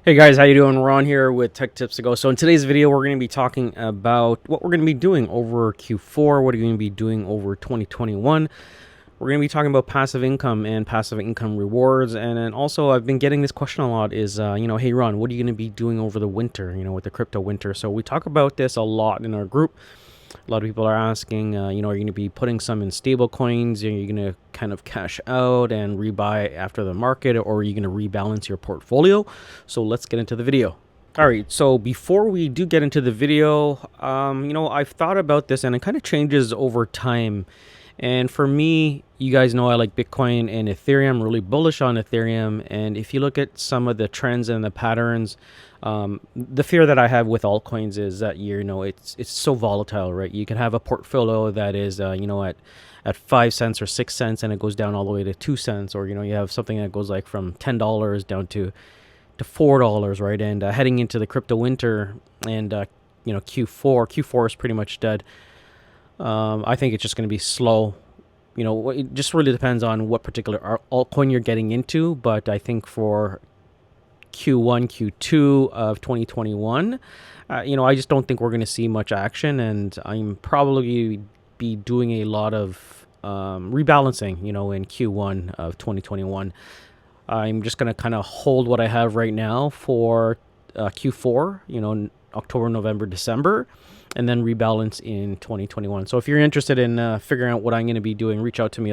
Hey guys, how you doing? Ron here with TechTipsToGo. So in today's video, we're going to be talking about what we're going to be doing over Q4, what are you going to be doing over 2021. We're going to be talking about passive income and passive income rewards. And then also, I've been getting this question a lot is, hey Ron, what are you going to be doing over the winter, with the crypto winter? So we talk about this a lot in our group. A lot of people are asking, are you going to be putting some in stable coins? Are you going to kind of cash out and rebuy after the market, or are you going to rebalance your portfolio? So let's get into the video. All right, so before we do get into the video, I've thought about this and it kind of changes over time. And for me, you guys know I like Bitcoin and Ethereum, I'm really bullish on Ethereum. And if you look at some of the trends and the patterns, the fear that I have with altcoins is that it's so volatile, right? You can have a portfolio that is, at 5 cents or 6 cents and it goes down all the way to 2 cents. Or, you have something that goes like from $10 down to $4, right? And heading into the crypto winter and, Q4 is pretty much dead. I think it's just going to be slow. It just really depends on what particular altcoin you're getting into. But I think for Q1, Q2 of 2021, I just don't think we're going to see much action. And I'm probably be doing a lot of rebalancing, in Q1 of 2021. I'm just going to kind of hold what I have right now for Q4, October, November, December, and then rebalance in 2021. So if you're interested in figuring out what I'm going to be doing, reach out to me.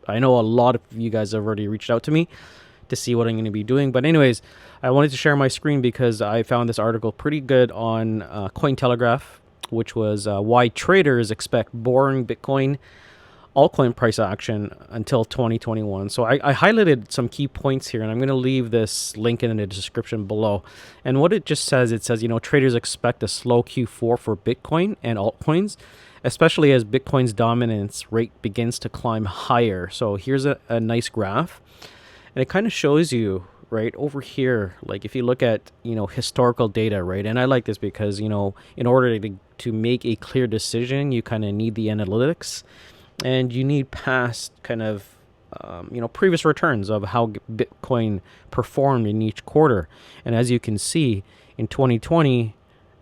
I know a lot of you guys have already reached out to me to see what I'm going to be doing. But anyways, I wanted to share my screen because I found this article pretty good on Cointelegraph, which was why traders expect boring Bitcoin altcoin price action until 2021. So I highlighted some key points here, and I'm going to leave this link in the description below. And what it says, traders expect a slow Q4 for Bitcoin and altcoins, especially as Bitcoin's dominance rate begins to climb higher. So here's a nice graph, and it kind of shows you right over here, like if you look at historical data, right? And I like this because in order to make a clear decision, you kind of need the analytics. And you need past kind of, previous returns of how Bitcoin performed in each quarter. And as you can see, in 2020,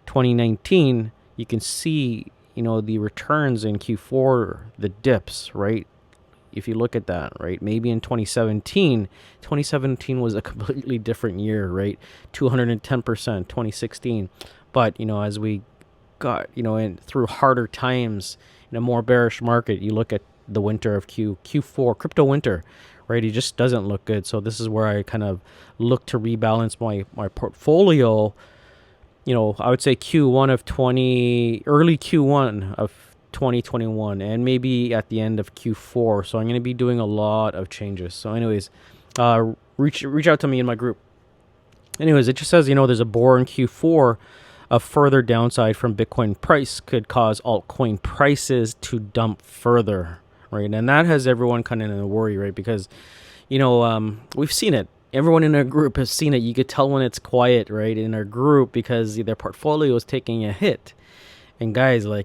2019, you can see, the returns in Q4, the dips, right? If you look at that, right? Maybe in 2017 was a completely different year, right? 210%, 2016. But, as we got, through harder times, in a more bearish market, you look at the winter of Q4 crypto winter, right? It just doesn't look good. So this is where I kind of look to rebalance my portfolio. I would say early Q1 of 2021, and maybe at the end of Q4. So I'm going to be doing a lot of changes. So anyways, reach out to me in my group. Anyways, it just says, there's a boring Q4. A further downside from Bitcoin price could cause altcoin prices to dump further, right? And that has everyone kind of in a worry, right? Because, we've seen it. Everyone in our group has seen it. You could tell when it's quiet, right, in our group because their portfolio is taking a hit. And guys, I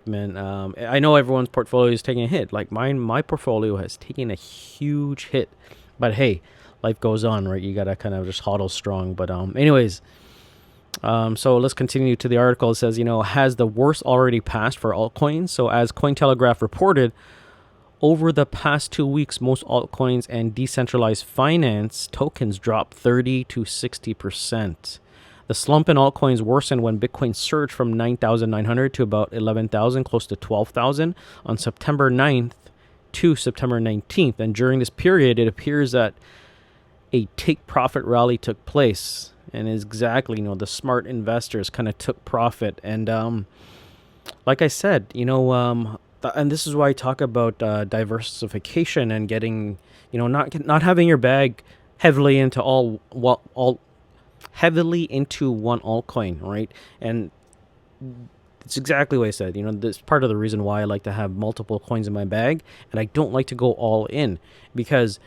know everyone's portfolio is taking a hit. Like my portfolio has taken a huge hit. But hey, life goes on, right? You gotta kind of just hodl strong. But anyways. So let's continue to the article. It says, has the worst already passed for altcoins? So as Cointelegraph reported, over the past 2 weeks, most altcoins and decentralized finance tokens dropped 30 to 60%. The slump in altcoins worsened when Bitcoin surged from 9,900 to about 11,000, close to 12,000 on September 9th to September 19th. And during this period, it appears that a take-profit rally took place. And exactly, the smart investors kind of took profit. And like I said, and this is why I talk about diversification and getting, not having your bag heavily into heavily into one altcoin, right? And it's exactly what I said. This is part of the reason why I like to have multiple coins in my bag, and I don't like to go all in because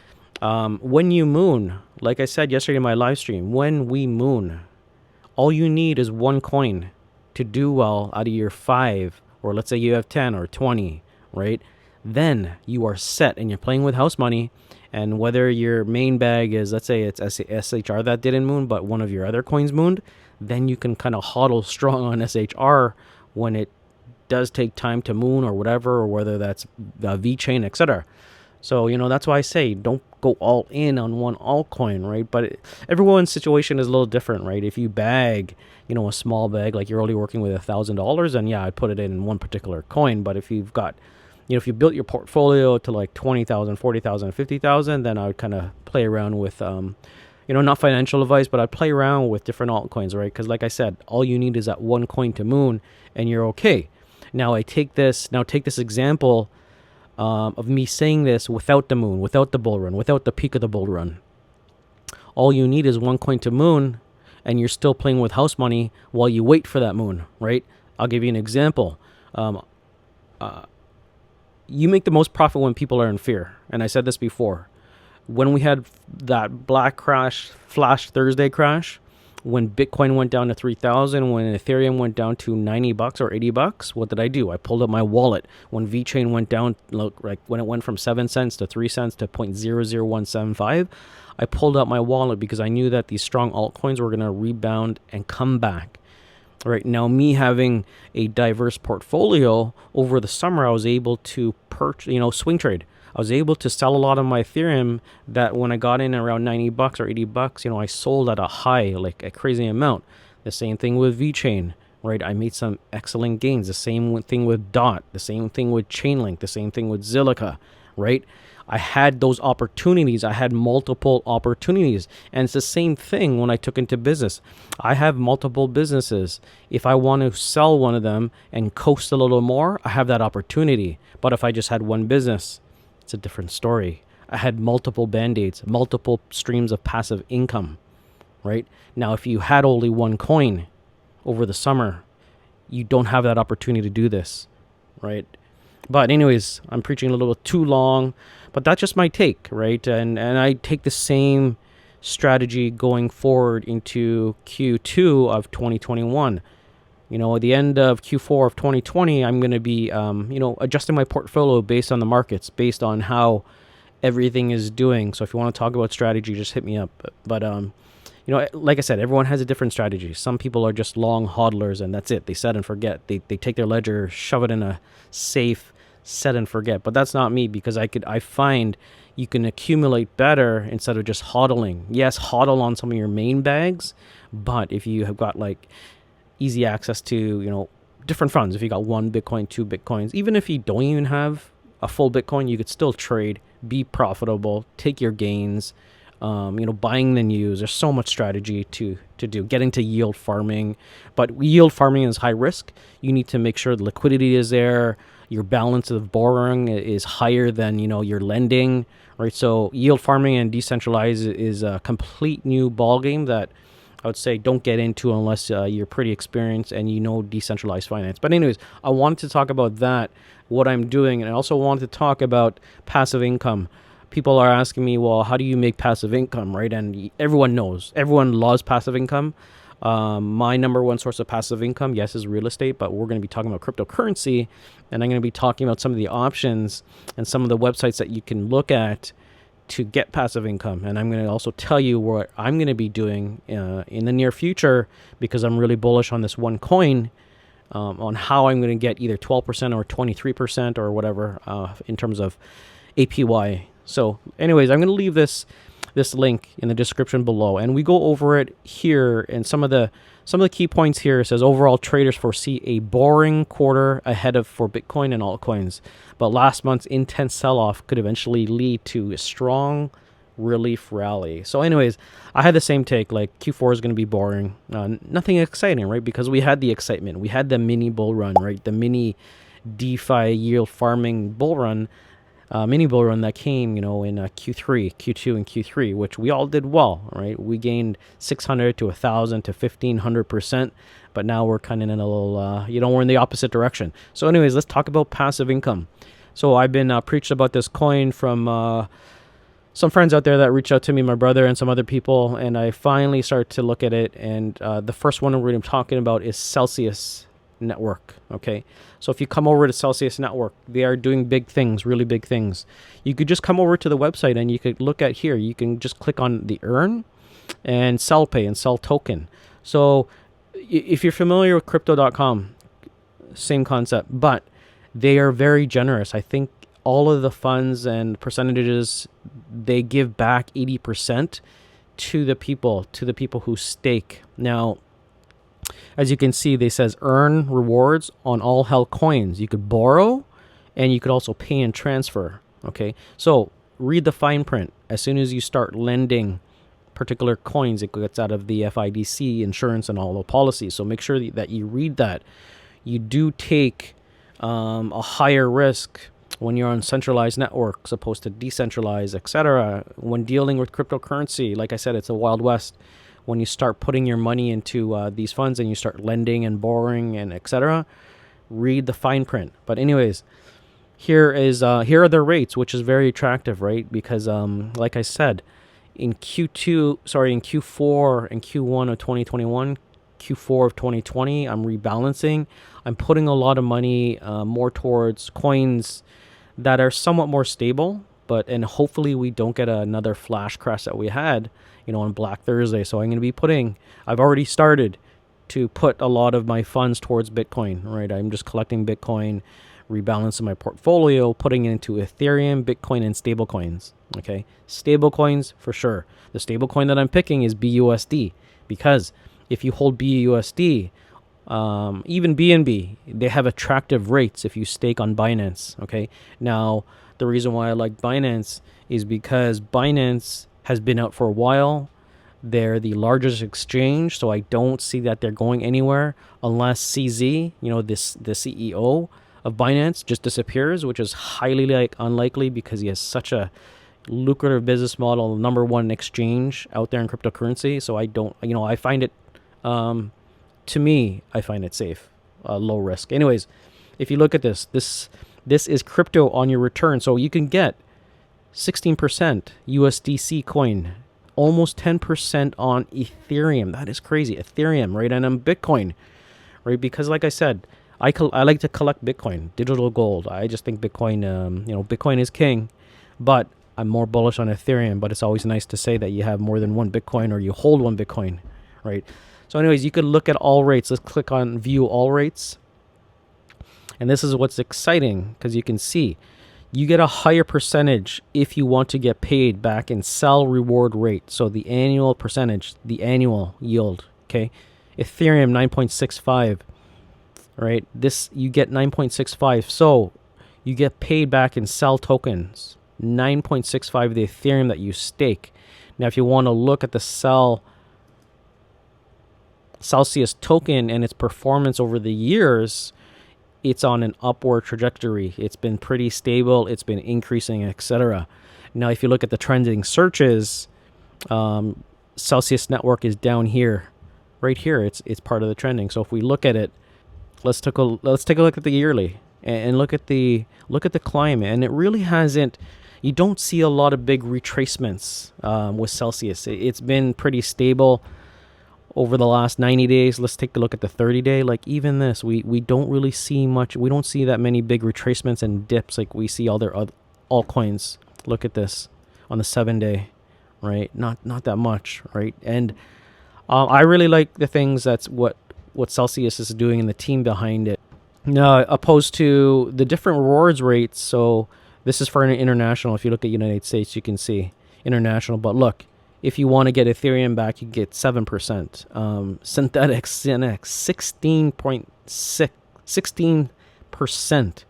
when you moon, like I said yesterday in my live stream, when we moon, all you need is one coin to do well out of your 5, or let's say you have 10 or 20, right? Then you are set and you're playing with house money And whether your main bag is, let's say it's SHR that didn't moon, but one of your other coins mooned, then you can kind of hodl strong on SHR when it does take time to moon or whatever, or whether that's VeChain, etc. So, that's why I say don't go all in on one altcoin, right? But everyone's situation is a little different, right? If you bag, a small bag, like you're only working with $1,000, then yeah, I'd put it in one particular coin. But if you've got, if you built your portfolio to like 20,000, 40,000, 50,000, then I would kind of play around with, not financial advice, but I'd play around with different altcoins, right? Because like I said, all you need is that one coin to moon and you're okay. Now take this example of me saying this without the moon, without the bull run, without the peak of the bull run. All you need is one coin to moon, and you're still playing with house money while you wait for that moon, right? I'll give you an example. You make the most profit when people are in fear, and I said this before. When we had that black crash, flash Thursday crash, when Bitcoin went down to 3,000, when Ethereum went down to $90 or $80, what did I do? I pulled up my wallet. When VeChain went down, when it went from 7 cents to 3 cents to 0.00175, I pulled up my wallet because I knew that these strong altcoins were going to rebound and come back. Right now, me having a diverse portfolio over the summer, I was able to swing trade. I was able to sell a lot of my Ethereum that when I got in around $90 or $80, I sold at a high, like a crazy amount. The same thing with VeChain, right? I made some excellent gains. The same thing with DOT, the same thing with Chainlink, the same thing with Zilliqa, right? I had those opportunities. I had multiple opportunities. And it's the same thing when I took into business. I have multiple businesses. If I want to sell one of them and coast a little more, I have that opportunity. But if I just had one business, it's a different story. I had multiple band-aids, multiple streams of passive income, right? Now, if you had only one coin over the summer, you don't have that opportunity to do this, right? But anyways, I'm preaching a little bit too long, but that's just my take, right? And I take the same strategy going forward into Q2 of 2021. At the end of Q4 of 2020, I'm going to be, adjusting my portfolio based on the markets, based on how everything is doing. So if you want to talk about strategy, just hit me up. But, like I said, everyone has a different strategy. Some people are just long hodlers and that's it. They set and forget. They take their ledger, shove it in a safe, set and forget. But that's not me because I find you can accumulate better instead of just hodling. Yes, hodl on some of your main bags, but if you have got easy access to, different funds. If you got 1 Bitcoin, 2 Bitcoins, even if you don't even have a full Bitcoin, you could still trade, be profitable, take your gains, buying the news. There's so much strategy to do. Get into yield farming, but yield farming is high risk. You need to make sure the liquidity is there. Your balance of borrowing is higher than, your lending, right? So yield farming and decentralized is a complete new ballgame that I would say don't get into unless you're pretty experienced and decentralized finance. But anyways, I wanted to talk about that, what I'm doing, and I also wanted to talk about passive income. People are asking me, well, how do you make passive income, right? And everyone knows. Everyone loves passive income. My number one source of passive income, yes, is real estate, but we're going to be talking about cryptocurrency, and I'm going to be talking about some of the options and some of the websites that you can look at to get passive income. And I'm going to also tell you what I'm going to be doing in the near future, because I'm really bullish on this one coin, on how I'm going to get either 12% or 23% or whatever in terms of APY. So anyways, I'm going to leave this link in the description below, and we go over it here. And some of the key points here. It says overall traders foresee a boring quarter ahead for Bitcoin and altcoins, but last month's intense sell-off could eventually lead to a strong relief rally. So anyways, I had the same take, like Q4 is going to be boring, nothing exciting, right? Because we had the excitement, we had the mini bull run, right? The mini DeFi yield farming bull run, mini bull run that came, in Q3, Q2, and Q3, which we all did well, right? We gained 600 to 1,000 to 1,500%, but now we're kind of in a little, we're in the opposite direction. So anyways, let's talk about passive income. So I've been preached about this coin from some friends out there that reached out to me, my brother and some other people, and I finally started to look at it, and the first one we're going to be talking about is Celsius. network. Okay, so if you come over to Celsius Network, they are doing big things, really big things. You could just come over to the website and you could look at here. You can just click on the earn and sell pay and sell token. So if you're familiar with Crypto.com, same concept, but they are very generous. I think all of the funds and percentages, they give back 80% to the people who stake. Now, as you can see, they says earn rewards on all held coins. You could borrow and you could also pay and transfer. Okay, so read the fine print. As soon as you start lending particular coins, it gets out of the FIDC insurance and all the policies. So make sure that you read that. You do take a higher risk when you're on centralized networks opposed to decentralized, etc. When dealing with cryptocurrency, like I said, it's a wild west. When you start putting your money into these funds and you start lending and borrowing and etc., read the fine print. But anyways, here are the rates, which is very attractive, right? Because like I said, in Q4 and Q1 of 2021, Q4 of 2020, I'm rebalancing. I'm putting a lot of money more towards coins that are somewhat more stable, and hopefully we don't get another flash crash that we had, on Black Thursday. So I'm going to be I've already started to put a lot of my funds towards Bitcoin, right? I'm just collecting Bitcoin, rebalancing my portfolio, putting it into Ethereum, Bitcoin, and stable coins. Okay, stable coins for sure. The stable coin that I'm picking is BUSD, because if you hold BUSD, even BNB, they have attractive rates if you stake on Binance. Okay, now the reason why I like Binance is because Binance has been out for a while. They're the largest exchange, so I don't see that they're going anywhere unless CZ, the CEO of Binance, just disappears, which is highly unlikely because he has such a lucrative business model, number one exchange out there in cryptocurrency. So I don't, I find it, to me, I find it safe, low risk. Anyways, if you look at this is crypto on your return. So you can get 16% USDC coin, almost 10% on Ethereum. That is crazy. Ethereum, right? And on Bitcoin, right? Because like I said, I like to collect Bitcoin, digital gold. I just think Bitcoin, Bitcoin is king, but I'm more bullish on Ethereum. But it's always nice to say that you have more than one Bitcoin or you hold one Bitcoin, right? So anyways, you could look at all rates. Let's click on view all rates. And this is what's exciting, because you can see you get a higher percentage if you want to get paid back in sell reward rate. So the annual percentage, the annual yield, okay? Ethereum 9.65, right? This, you get 9.65. So you get paid back in sell tokens, 9.65 the Ethereum that you stake. Now, if you want to look at the Celsius token and its performance over the years, it's on an upward trajectory. It's been pretty stable. It's been increasing, etc. Now, if you look at the trending searches, Celsius Network is down here, right here. It's part of the trending. So if we look at it, let's take a look at the yearly and look at the climate. And it really hasn't. You don't see a lot of big retracements with Celsius. It's been pretty stable over the last 90 days. Let's take a look at the 30-day. Like even this, we don't really see much. We don't see that many big retracements and dips like we see all their altcoins. Look at this on the 7-day, right? Not that much, right? And I really like the things that's what Celsius is doing and the team behind it. Now, opposed to the different rewards rates. So this is for an international. If you look at United States, you can see international. But look, if you want to get Ethereum back, you get 7%. Synthetic Synex, 16%.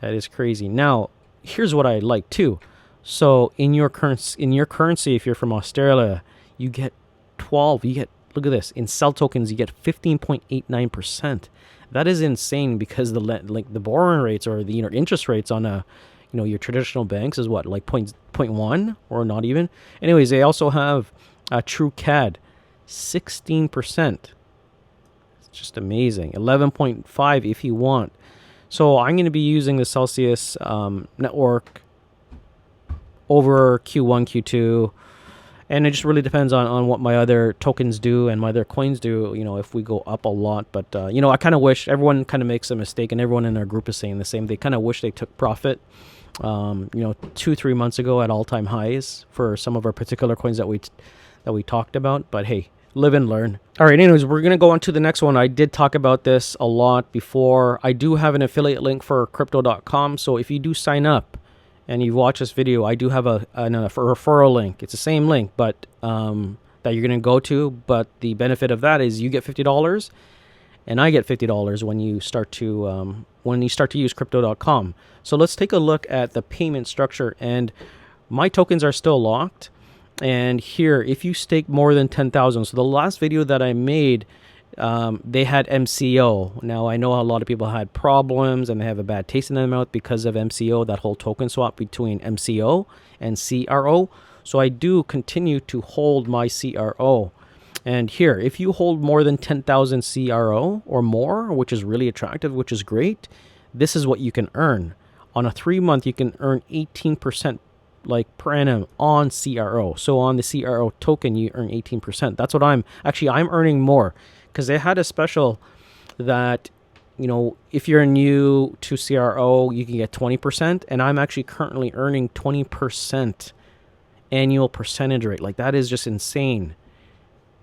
That is crazy. Now, here's what I like too. So in your currency, if you're from Australia, you get 12. Look at this. In sell tokens, you get 15.89%. That is insane, because the borrowing rates or the interest rates on your traditional banks is what, like 0.1 or not even. Anyways, they also have a true CAD, 16%. It's just amazing. 11.5 if you want. So I'm going to be using the Celsius network over Q1, Q2, And it just really depends on what my other tokens do and my other coins do, if we go up a lot. But, I kind of wish everyone kind of makes a mistake, and everyone in our group is saying the same. They kind of wish they took profit, 2-3 months ago at all-time highs for some of our particular coins that we talked about. But hey, live and learn. All right, anyways, we're going to go on to the next one. I did talk about this a lot before. I do have an affiliate link for Crypto.com. So if you do sign up and you watch this video, I do have a referral link. It's the same link, but that you're going to go to. But the benefit of that is you get $50 and I get $50 when you start to use Crypto.com. So let's take a look at the payment structure. And my tokens are still locked. And here, if you stake more than 10,000, so the last video that I made, they had MCO. Now, I know a lot of people had problems and they have a bad taste in their mouth because of MCO, that whole token swap between MCO and CRO. So I do continue to hold my CRO. And here, if you hold more than 10,000 CRO or more, which is really attractive, which is great, this is what you can earn. On a 3-month, you can earn 18% per annum on CRO. So on the CRO token, you earn 18%. That's what I'm earning more, because they had a special that, if you're new to CRO, you can get 20%. And I'm actually currently earning 20% annual percentage rate. Like, that is just insane,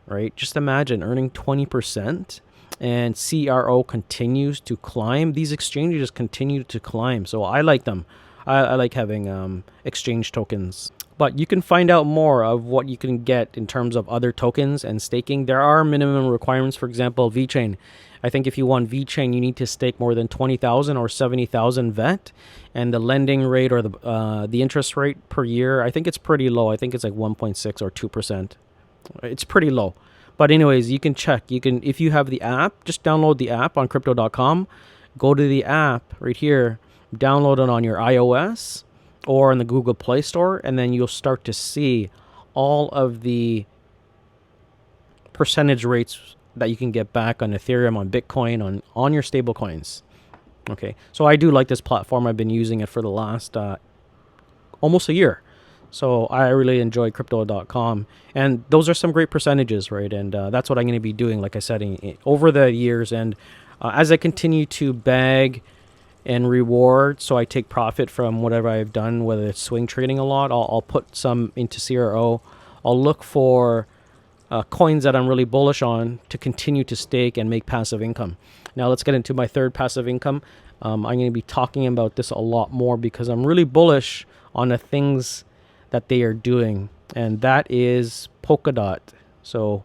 right? Just imagine earning 20%. And CRO continues to climb. These exchanges continue to climb. So I like them. I like having exchange tokens. But you can find out more of what you can get in terms of other tokens and staking. There are minimum requirements. For example, VeChain. I think if you want VeChain, you need to stake more than 20,000 or 70,000 VET. And the lending rate or the interest rate per year, I think it's pretty low. I think it's like 1.6 or 2%. It's pretty low. But anyways, you can check. If you have the app, just download the app on Crypto.com. Go to the app right here. Download it on your iOS or in the Google Play Store, and then you'll start to see all of the percentage rates that you can get back on Ethereum, on Bitcoin, on your stable coins. Okay, so I do like this platform. I've been using it for the last almost a year. So I really enjoy Crypto.com, and those are some great percentages, right? And that's what I'm going to be doing, like I said, over the years. And as I continue to bag and reward, so I take profit from whatever I've done, whether it's swing trading a lot, I'll put some into CRO. I'll look for coins that I'm really bullish on to continue to stake and make passive income. Now let's get into my third passive income. I'm going to be talking about this a lot more because I'm really bullish on the things that they are doing, and that is Polkadot. So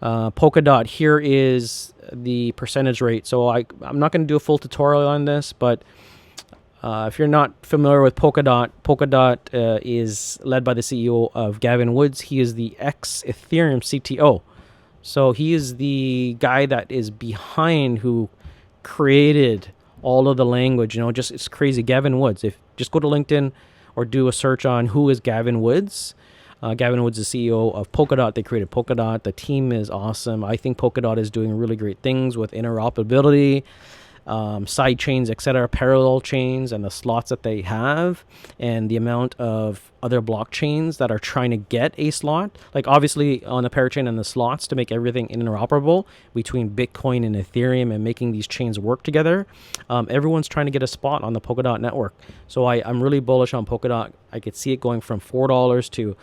Polkadot, here is the percentage rate. So I'm not going to do a full tutorial on this, but if you're not familiar with Polkadot, Polkadot is led by the CEO of Gavin Woods. He is the ex-Ethereum CTO. So he is the guy that is behind, who created all of the language. It's crazy. Gavin Woods. Just go to LinkedIn or do a search on who is Gavin Woods. Gavin Woods is the CEO of Polkadot. They created Polkadot. The team is awesome. I think Polkadot is doing really great things with interoperability, side chains, etc., parallel chains, and the slots that they have, and the amount of other blockchains that are trying to get a slot. Like, obviously on the parachain and the slots to make everything interoperable between Bitcoin and Ethereum and making these chains work together. Everyone's trying to get a spot on the Polkadot network. So I'm really bullish on Polkadot. I could see it going from $4 to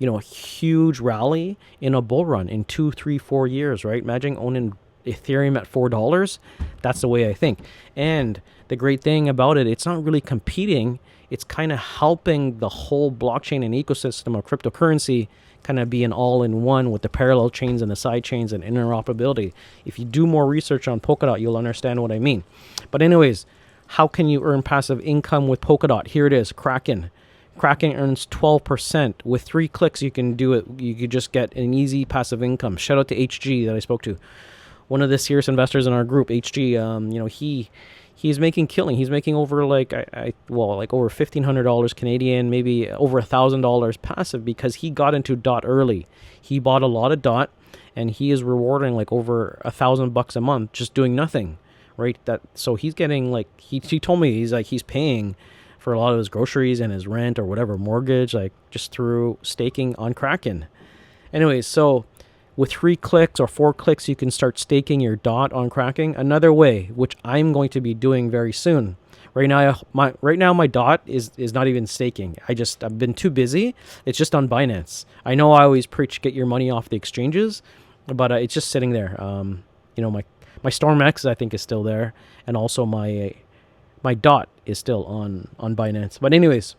a huge rally in a bull run in 2, 3, 4 years, right? Imagine owning Ethereum at $4. That's the way I think. And the great thing about it, it's not really competing. It's kind of helping the whole blockchain and ecosystem of cryptocurrency kind of be an all-in-one with the parallel chains and the side chains and interoperability. If you do more research on Polkadot, you'll understand what I mean. But anyways, how can you earn passive income with Polkadot? Here it is, Kraken. Kraken earns 12%. With 3 clicks, you can do it. You could just get an easy passive income. Shout out to HG that I spoke to. One of the serious investors in our group, HG, he's making killing. He's making over over $1,500 Canadian, maybe over $1,000 passive, because he got into DOT early. He bought a lot of DOT, and he is rewarding like over $1,000 a month just doing nothing, right? So he's getting he told me he's paying for a lot of his groceries and his rent or whatever mortgage, like just through staking on Kraken. Anyways, so with 3 clicks or 4 clicks, you can start staking your DOT on Kraken. Another way, which I'm going to be doing very soon. Right now, my DOT is not even staking. I've been too busy. It's just on Binance. I know I always preach get your money off the exchanges, but it's just sitting there. My StormX I think is still there, and also my DOT is still on Binance. But anyways,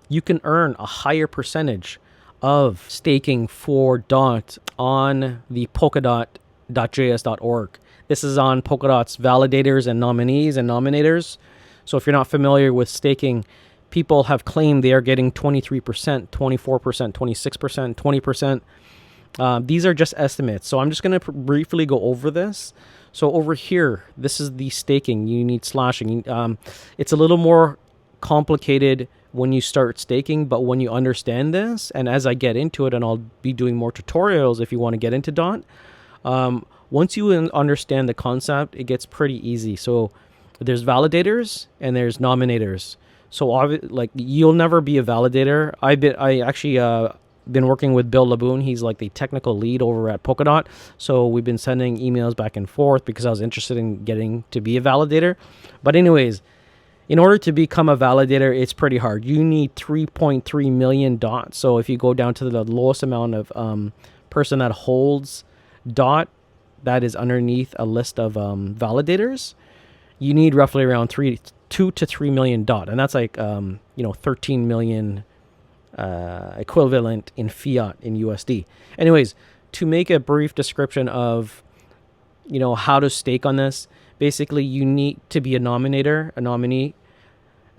you can earn a higher percentage of staking for DOT on the Polkadot.js.org. This is on Polkadot's validators and nominees and nominators. So if you're not familiar with staking, people have claimed they are getting 23%, 24%, 26%, 20%. These are just estimates. So I'm just going to briefly go over this. So over here, this is the staking. You need slashing. It's a little more complicated when you start staking, but when you understand this, and as I get into it, and I'll be doing more tutorials if you want to get into DOT, once you understand the concept, it gets pretty easy. So there's validators and there's nominators. So like you'll never be a validator. I actually been working with Bill Laboon. He's like the technical lead over at Polkadot. So we've been sending emails back and forth because I was interested in getting to be a validator. But anyways, in order to become a validator, it's pretty hard. You need 3.3 million DOT. So if you go down to the lowest amount of person that holds DOT, that is underneath a list of validators, you need roughly around 2 to 3 million DOT. And that's like, 13 million equivalent in fiat in USD. Anyways, to make a brief description of, how to stake on this, basically you need to be a nominee.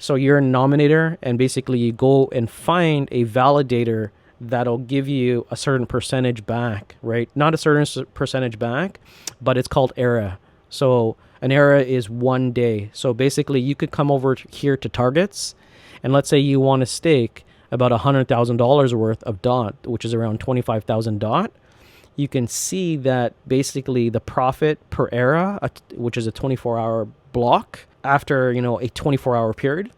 So you're a nominator, and basically you go and find a validator that'll give you a certain percentage back, right? Not a certain percentage back, but it's called era. So an era is 1 day. So basically you could come over here to targets, and let's say you want to stake about $100,000 worth of DOT, which is around 25,000 DOT. You can see that basically the profit per era, which is a 24-hour block, after a 24-hour period,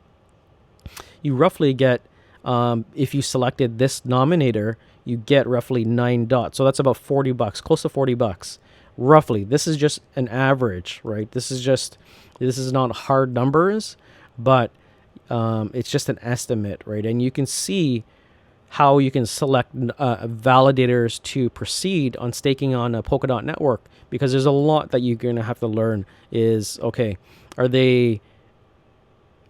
you roughly get, if you selected this nominator, you get roughly 9 DOT. So that's about $40, close to $40, roughly. This is just an average, right? This is not hard numbers, but it's just an estimate, right? And you can see how you can select validators to proceed on staking on a Polkadot network, because there's a lot that you're going to have to learn. Is, okay, are they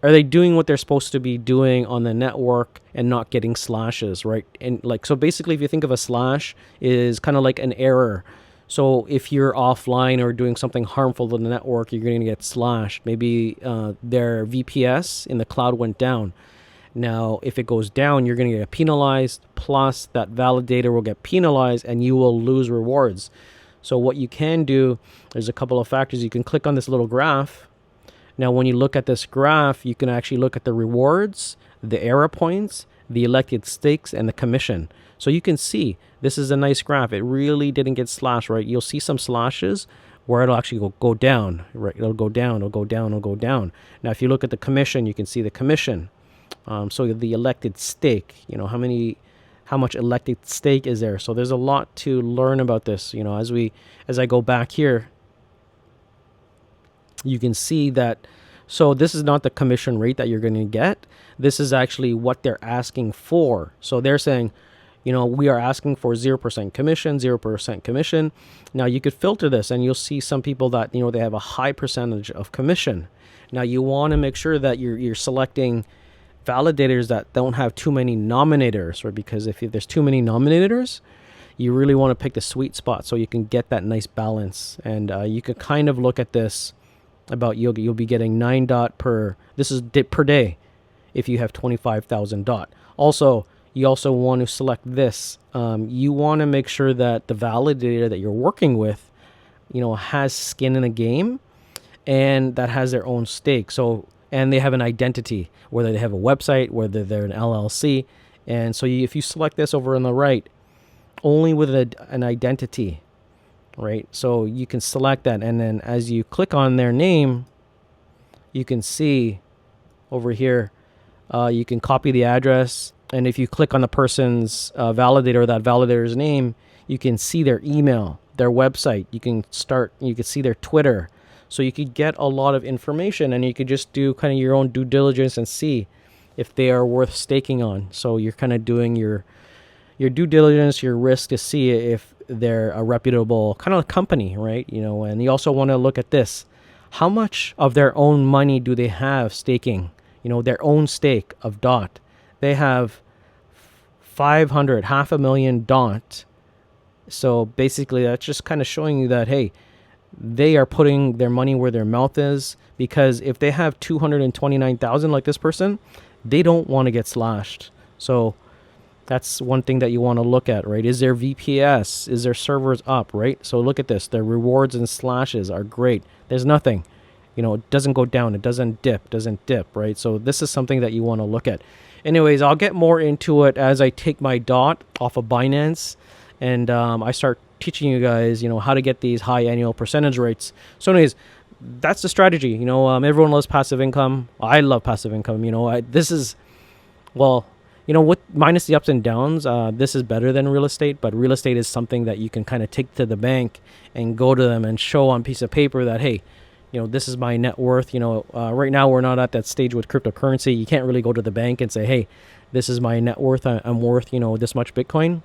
doing what they're supposed to be doing on the network and not getting slashes, right? And like, so basically if you think of a slash is kind of like an error. So if you're offline or doing something harmful to the network, you're going to get slashed. Maybe their VPS in the cloud went down. Now, if it goes down, you're going to get penalized, plus that validator will get penalized and you will lose rewards. So what you can do, there's a couple of factors. You can click on this little graph. Now, when you look at this graph, you can actually look at the rewards, the error points, the elected stakes, and the commission. So you can see this is a nice graph. It really didn't get slashed, right? You'll see some slashes where it'll actually go down, right? It'll go down, it'll go down, it'll go down. Now, if you look at the commission, you can see the commission. So the elected stake, how much elected stake is there? So there's a lot to learn about this. As I go back here, you can see that. So this is not the commission rate that you're going to get. This is actually what they're asking for. So they're saying, we are asking for 0% commission, 0% commission. Now you could filter this and you'll see some people that, they have a high percentage of commission. Now you want to make sure that you're selecting validators that don't have too many nominators, right? Because if there's too many nominators, you really want to pick the sweet spot so you can get that nice balance. And you could kind of look at this about you'll be getting 9 DOT per day if you have 25,000 DOT. Also, you also want to select this. You want to make sure that the validator that you're working with, has skin in the game and that has their own stake. So, and they have an identity, whether they have a website, whether they're an LLC. And so if you select this over on the right, only with an identity, right? So you can select that. And then as you click on their name, you can see over here, you can copy the address, and if you click on the person's validator, that validator's name, you can see their email, their website. You can see their Twitter. So you could get a lot of information, and you could just do kind of your own due diligence and see if they are worth staking on. So you're kind of doing your due diligence, your risk, to see if they're a reputable kind of company, right? And you also want to look at this. How much of their own money do they have staking? Their own stake of DOT. They have 500, $500,000 DOT. So basically that's just kind of showing you that, hey, they are putting their money where their mouth is, because if they have 229,000 like this person, they don't want to get slashed. So that's one thing that you want to look at, right? Is their VPS, is their servers up, right? So look at this. Their rewards and slashes are great. There's nothing, it doesn't go down. It doesn't dip, right? So this is something that you want to look at. Anyways, I'll get more into it as I take my DOT off of Binance, and I start teaching you guys, how to get these high annual percentage rates. So anyways, that's the strategy. Everyone loves passive income. I love passive income. With minus the ups and downs, this is better than real estate, but real estate is something that you can kind of take to the bank and go to them and show on piece of paper that, hey, this is my net worth. Right now we're not at that stage with cryptocurrency. You can't really go to the bank and say, hey, this is my net worth. I'm worth, this much Bitcoin.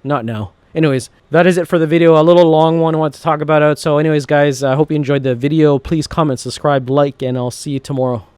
Not now. Anyways, that is it for the video. A little long one I want to talk about it. So anyways, guys, I hope you enjoyed the video. Please comment, subscribe, like, and I'll see you tomorrow.